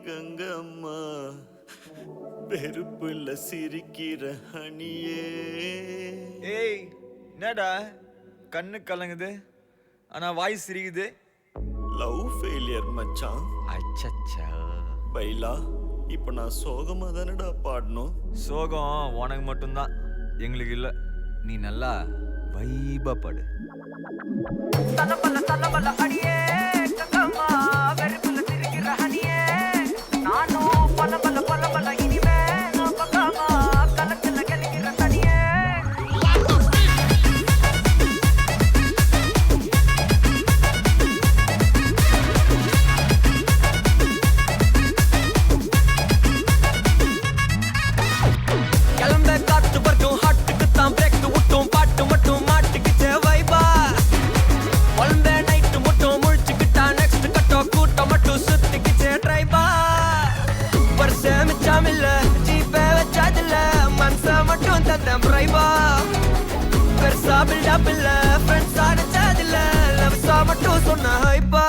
கங்கம்மா வெறுப்புல சிரிக்கிற ஹனியே. ஏய் என்னடா கண்ணு கலங்குது ஆனா வாய் சிரிக்குது? லவ் ஃபெயிலியர் மச்சான். அச்சச்சா பைலா இப்ப நான் சோகமா தானடா பாடணும். சோகம் உனக்கு மட்டும்தான், எங்களுக்கு இல்ல. நீ நல்லா வைபா பாடு. தலபல அடியே கங்கம்மா வெறுப்புல சிரிக்கிற ஹனியே. நானும் பல இனிமே நான் பக்காமா கலத்துல கலிக்கிற தனியே. கிளம்ப காத்து வரைக்கும் ஹாட்டுக்கு தான் பிரேக் விட்டும் பாட்டு மட்டும் மாட்டுக்குச்சே வைபா. ஒன்பே நைட்டு மட்டும் முழிச்சுக்கிட்டா நெக்ஸ்ட் கட்டோ கூட்டம் மட்டும் சுத்திக்கிச்சே ட்ரைபா. வருஷ மிச்சம் இல்ல ஜீப்பே வச்சாதில்ல மனச மட்டும் தந்தேன் பிரைபா. பெருசா பில்டப் இல்ல ஃப்ரெண்ட்ஸ் அடிச்சதில்ல லவ்ஸா மட்டும் சொன்ன ஹைப்பா.